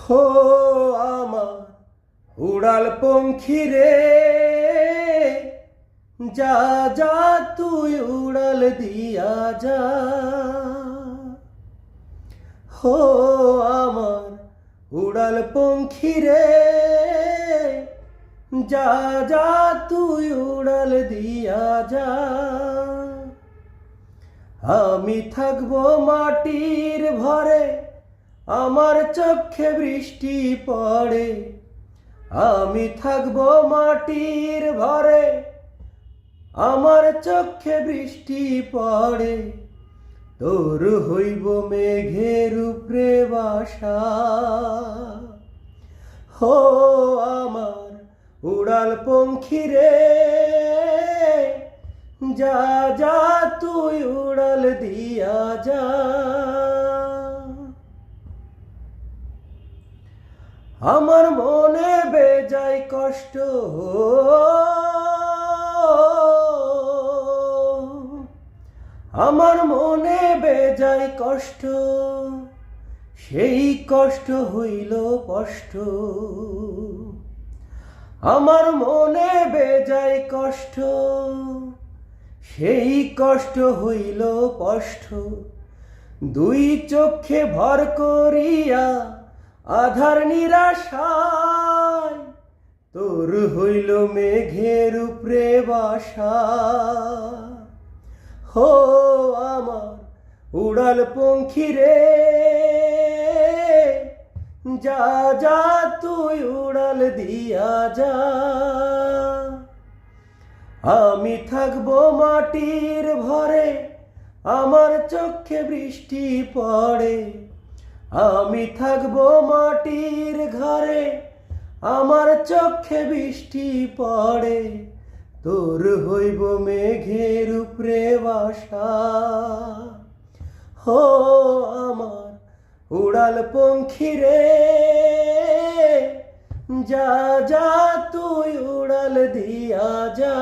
হো আমার উড়াল পঙ্খী রে, যা যা তুই উড়াল দিয়া যা। হো আমার উড়াল পঙ্খী রে, যা যা তুই উড়াল দিয়া যা। আমি থাকবো মাটির ভরে, আমার চোখে বৃষ্টি পড়ে। আমি থাকবো মাটির ভরে, আমার চোখে বৃষ্টি পড়ে। তোর হইব মেঘের উপরে বাসা। হো আমার উড়াল পঙ্খী রে, যা যা তুই উড়াল দিয়া যা। আমার মনে বেজায় কষ্ট, আমার মনে বেজায় কষ্ট, সেই কষ্ট হইল কষ্ট। আমার মনে বেজায় কষ্ট, সেই কষ্ট হইল কষ্ট। দুই চোখে ভর করিয়া আধার নিরাশায়, তোর হইল মেঘের উপরে বাসা। হো আমার উড়াল পঙ্খী রে, যা যা তুই উড়াল দিয়া যা। আমি থাকবো মাটির ভরে, আমার চোখে বৃষ্টি পড়ে। আমি থাকবো মাটির ঘরে, আমার চোখে বৃষ্টি পড়ে। তোর হইব মেঘের উপরে বাসা। হো আমার উড়াল পঙ্খী রে, যা যা তুই উড়াল দিয়া যা।